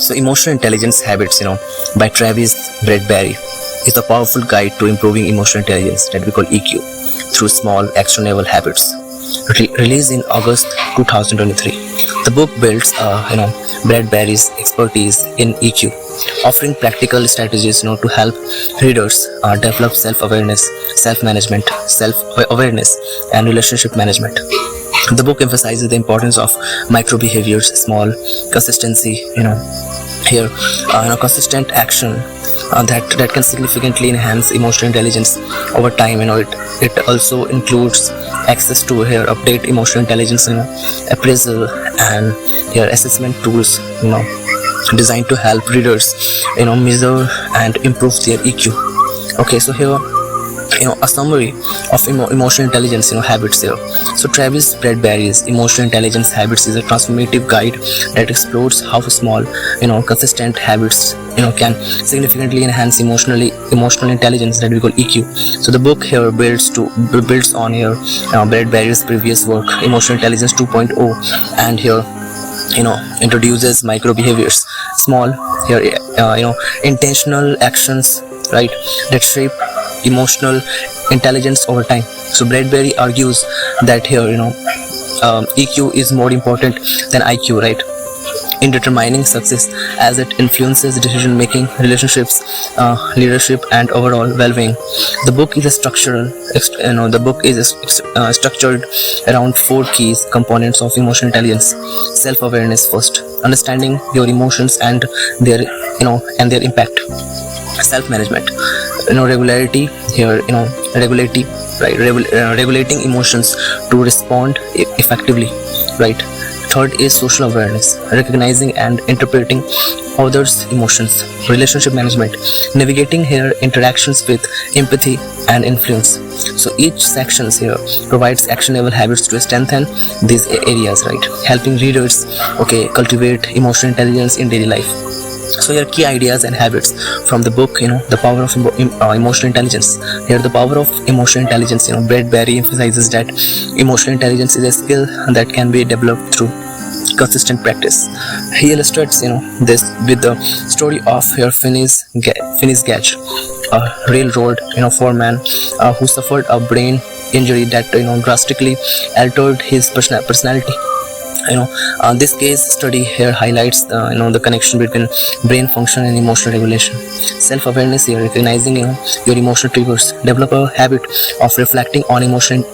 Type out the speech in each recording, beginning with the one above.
So Emotional Intelligence Habits, by Travis Bradberry, is a powerful guide to improving emotional intelligence that we call EQ through small actionable habits. Released in August 2023, the book builds, Bradberry's expertise in EQ, offering practical strategies, to help readers develop self-awareness, self-management, self-awareness, and relationship management. The book emphasizes the importance of micro behaviors, small consistency, here, consistent action that can significantly enhance emotional intelligence over time. It also includes access to here update emotional intelligence, appraisal and here assessment tools, designed to help readers, measure and improve their EQ. Okay, so here, a summary of emotional intelligence, habits here. So Travis Bradberry's Emotional Intelligence Habits is a transformative guide that explores how small, consistent habits, can significantly enhance emotional intelligence that we call EQ. So the book here builds on here Bradberry's previous work, Emotional Intelligence 2.0, and here, introduces micro behaviors, small here, intentional actions, right, that shape emotional intelligence over time. So Bradberry argues that here, EQ is more important than IQ, right, in determining success, as it influences decision making, relationships, leadership, and overall well-being. The book is structured around 4 key components of emotional intelligence. Self-awareness first, understanding your emotions and their impact. Self-management, regularity here, regulating emotions to respond effectively, right. Third is social awareness, recognizing and interpreting others' emotions. Relationship management, navigating here interactions with empathy and influence. So each section here provides actionable habits to strengthen these areas, right, helping readers cultivate emotional intelligence in daily life. So here are key ideas and habits from the book, the power of emotional intelligence. Here, the power of emotional intelligence, Bradberry emphasizes that emotional intelligence is a skill that can be developed through consistent practice. He illustrates, this with the story of here Phineas Gage, a railroad, foreman who suffered a brain injury that drastically altered his personality. This case study here highlights the connection between brain function and emotional regulation. Self-awareness here, recognizing your emotional triggers. Develop a habit of reflecting on emotions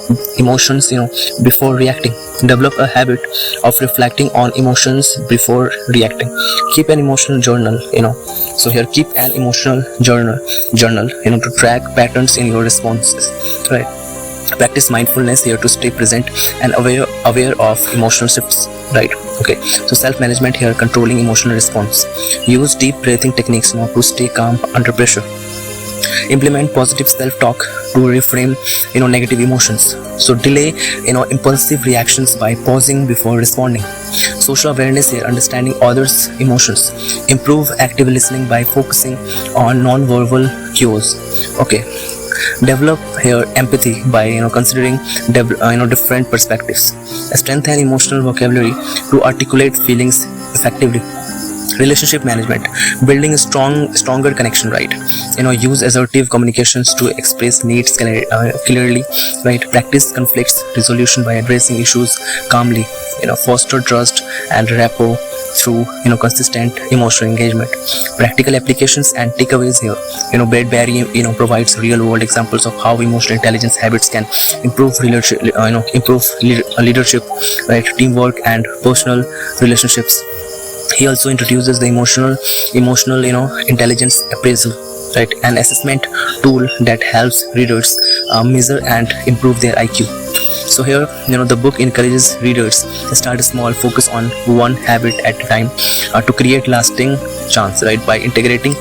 before reacting. Develop a habit of reflecting on emotions before reacting. Keep an emotional journal. So here, keep an emotional journal. To track patterns in your responses, right. Practice mindfulness here to stay present and aware of emotional shifts, right. Okay, so self-management here, controlling emotional response. Use deep breathing techniques to stay calm under pressure. Implement positive self-talk to reframe negative emotions. So delay impulsive reactions by pausing before responding. Social awareness here, understanding others' emotions. Improve active listening by focusing on non-verbal cues. Okay. Develop here empathy by considering different perspectives. Strengthen emotional vocabulary to articulate feelings effectively. Relationship management, building a stronger connection, right. Use assertive communications to express needs clearly, right. Practice conflicts resolution by addressing issues calmly. Foster trust and rapport through consistent emotional engagement. Practical applications and takeaways here. Bradberry provides real world examples of how emotional intelligence habits can improve leadership, right, teamwork and personal relationships. He also introduces the emotional intelligence appraisal, right, an assessment tool that helps readers measure and improve their IQ. So here, the book encourages readers to start small, focus on one habit at a time to create lasting change, right. By integrating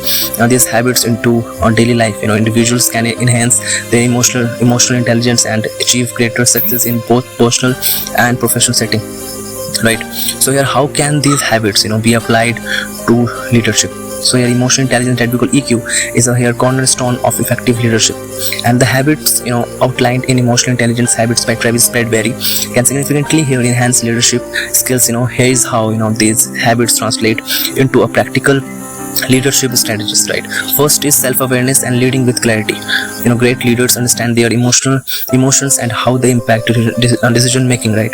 these habits into daily life, individuals can enhance their emotional intelligence and achieve greater success in both personal and professional setting, right. So here, how can these habits be applied to leadership? So here emotional intelligence that we call EQ is a here cornerstone of effective leadership. And the habits outlined in Emotional Intelligence Habits by Travis Bradberry can significantly here enhance leadership skills. Here is how these habits translate into a practical leadership strategies, right? First is self-awareness and leading with clarity. Great leaders understand their emotions and how they impact decision making, right?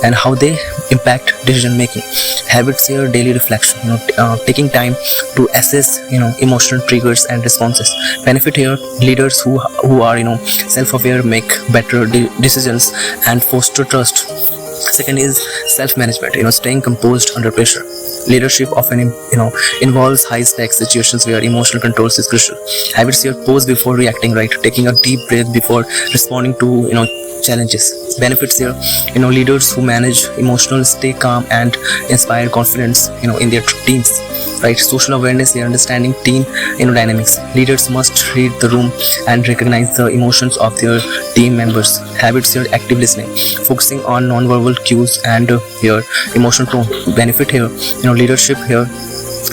And how they impact decision making. Habits here daily reflection, taking time to assess emotional triggers and responses. Benefit here leaders who are self-aware make better decisions and foster trust. Second is self-management, staying composed under pressure. Leadership often involves high stakes situations where emotional control is crucial. Habits here: pause before reacting, right? Taking a deep breath before responding to challenges. Benefits here: leaders who manage emotional stay calm and inspire confidence in their teams, right? Social awareness here: understanding team dynamics. Leaders must read the room and recognize the emotions of their team members. Habits here: active listening, focusing on non-verbal cues and your emotional tone. Benefit here: leadership here,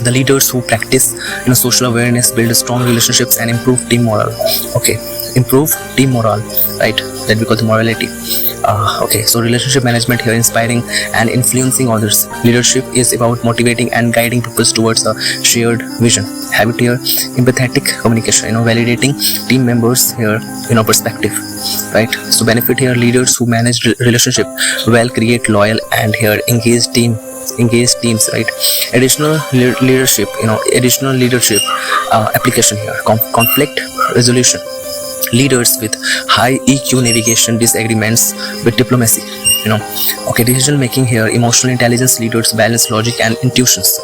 the leaders who practice social awareness build strong relationships and improve team morale. Okay, improve team morale, right? That we call the morality. Okay, so relationship management here: inspiring and influencing others. Leadership is about motivating and guiding people towards a shared vision. Habit here: empathetic communication, validating team members here perspective, right? So benefit here: leaders who manage relationship well create loyal and here engaged teams, right? Additional leadership application here: conflict resolution. Leaders with high EQ navigation disagreements with diplomacy. Okay, decision making here: emotional intelligence leaders balance logic and intuitions.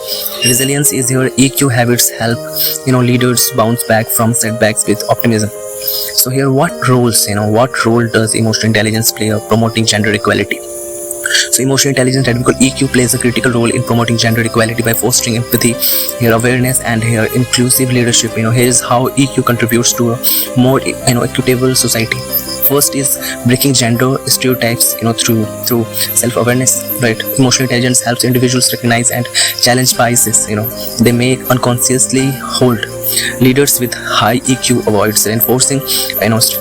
Resilience is here: EQ habits help leaders bounce back from setbacks with optimism. So here, what role does emotional intelligence play in promoting gender equality? So emotional intelligence that we call EQ plays a critical role in promoting gender equality by fostering empathy, here awareness, and here inclusive leadership. Here is how EQ contributes to a more equitable society. First is breaking gender stereotypes through self-awareness, right? Emotional intelligence helps individuals recognize and challenge biases they may unconsciously hold. Leaders with high EQ avoids reinforcing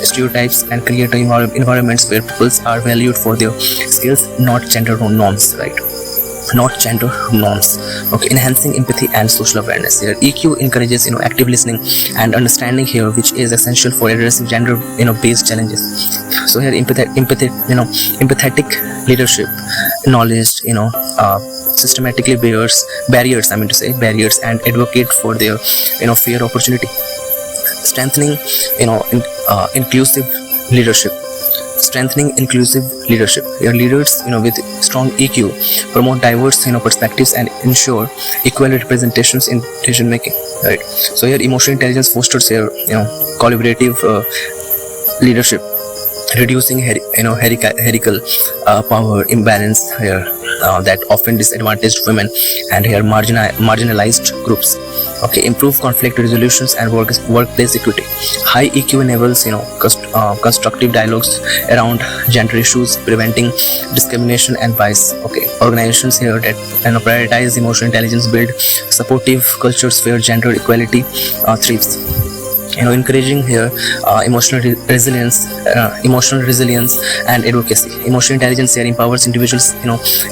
stereotypes and create environments where people are valued for their skills, not gender norms, right? Not gender norms. Okay, enhancing empathy and social awareness. Here EQ encourages active listening and understanding here, which is essential for addressing gender based challenges. So here empathetic leadership knowledge systematically barriers and advocate for their fair opportunity. Strengthening inclusive leadership. Your leaders with strong EQ promote diverse perspectives and ensure equal representations in decision making, right? So here emotional intelligence fosters here collaborative leadership, reducing hierarchical power imbalance here that often disadvantaged women and here marginalized groups. Okay, improve conflict resolutions and workplace equity. High EQ enables constructive dialogues around gender issues, preventing discrimination and bias. Okay, organizations here that prioritize emotional intelligence build supportive cultures where gender equality thrives. Encouraging here emotional resilience and advocacy. Emotional intelligence here empowers individuals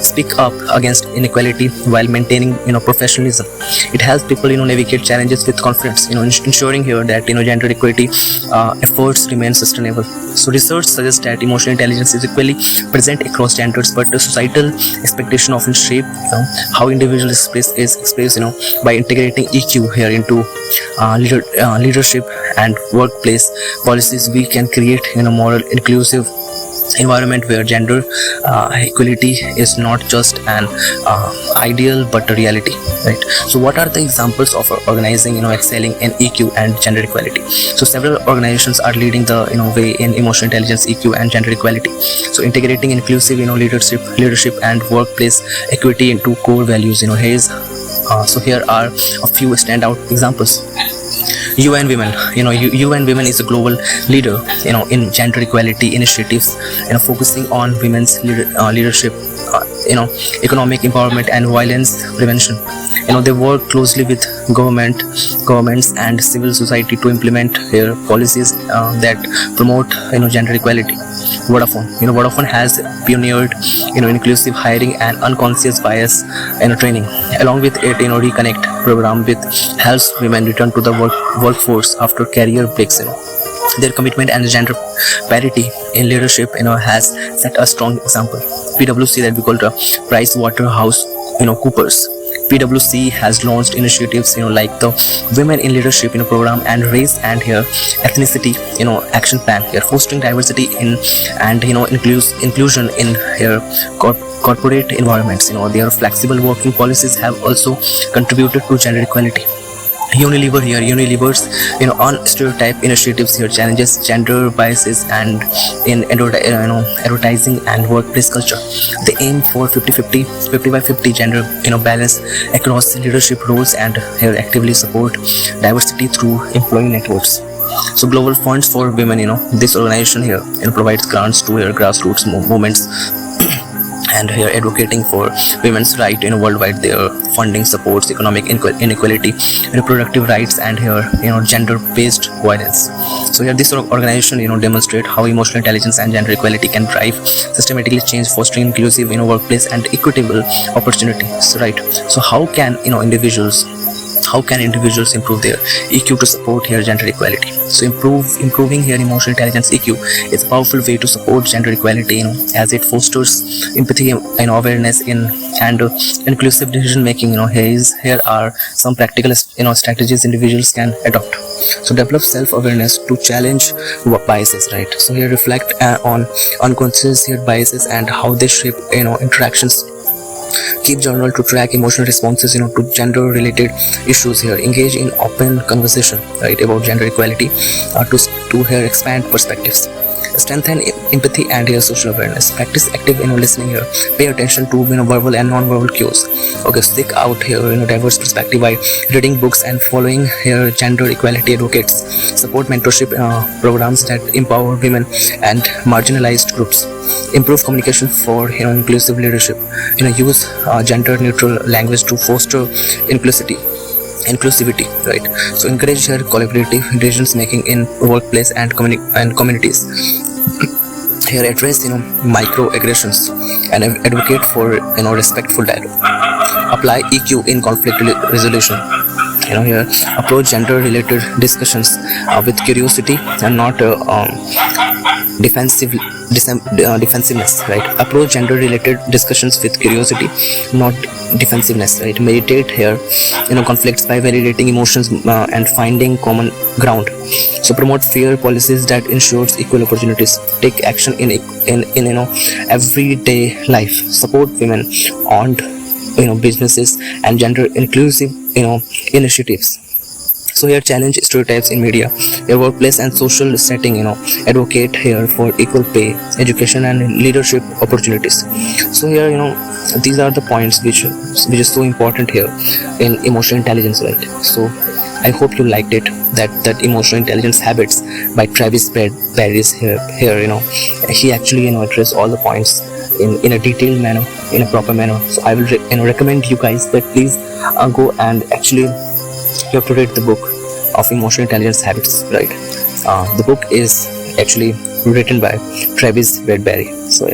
speak up against inequality while maintaining professionalism. It helps people navigate challenges with confidence, ensuring here that gender equity efforts remain sustainable. So research suggests that emotional intelligence is equally present across genders, but the societal expectation often shape how individuals express by integrating EQ here into leadership and workplace policies. We can create moral inclusive environment where gender equality is not just an ideal but a reality, right? So what are the examples of organizing excelling in EQ and gender equality? So several organizations are leading the way in emotional intelligence, EQ and gender equality. So integrating inclusive leadership and workplace equity into core values. Here are a few standout examples. UN Women. UN Women is a global leader in gender equality initiatives focusing on women's leadership economic empowerment and violence prevention. They work closely with governments and civil society to implement their policies that promote gender equality. Vodafone has pioneered inclusive hiring and unconscious bias training. Along with it, reconnect program with helps women return to the workforce after career breaks. Their commitment and gender parity in leadership has set a strong example. PwC, that we call the Price Waterhouse Coopers. PwC has launched initiatives like the Women in Leadership program and Race and Ethnicity action plan, fostering diversity in and inclusion in corporate environments. Their flexible working policies have also contributed to gender equality. Unilever's on stereotype initiatives challenges gender biases and in advertising and workplace culture. They aim for 50-50, 50-by-50 gender balance across leadership roles and actively support diversity through employee networks. So Global Funds for Women, this organization provides grants to grassroots movements and advocating for women's right worldwide. Their funding supports economic inequality, reproductive rights, and gender-based violence. So this organization demonstrate how emotional intelligence and gender equality can drive systematically change, fostering inclusive workplace and equitable opportunities. Right. So how can individuals improve their EQ to support gender equality? So improving emotional intelligence EQ is a powerful way to support gender equality, as it fosters empathy and awareness and inclusive decision making. Here are some practical strategies individuals can adopt. So develop self-awareness to challenge biases, right? So here reflect on unconscious biases and how they shape interactions. Keep journal to track emotional responses to gender related issues. Engage in open conversation, right, about gender equality to expand perspectives. Strengthen empathy and social awareness. Practice active listening. Pay attention to verbal and non-verbal cues. Okay, seek out diverse perspective by reading books and following gender equality advocates. Support mentorship programs that empower women and marginalized groups. Improve communication for inclusive leadership. Use gender neutral language to foster inclusivity, right? So encourage collaborative decisions making in workplace and communities. Address microaggressions and advocate for respectful dialogue. Apply EQ in conflict resolution. Approach gender related discussions with curiosity and not defensiveness, right? Approach gender related discussions with curiosity, not defensiveness, right? Meditate conflicts by validating emotions and finding common ground. So promote fair policies that ensures equal opportunities. Take action in everyday life. Support women owned businesses and gender inclusive initiatives. So challenge stereotypes in media, workplace and social setting. Advocate for equal pay, education and leadership opportunities. So these are the points which is so important in emotional intelligence, right? So I hope you liked it. That emotional intelligence habits by Travis Bradberry here. He actually address all the points in a detailed manner, in a proper manner. So I will recommend you guys that please go and actually you have to read the book of emotional intelligence habits, right? The book is actually written by Travis Bradberry. So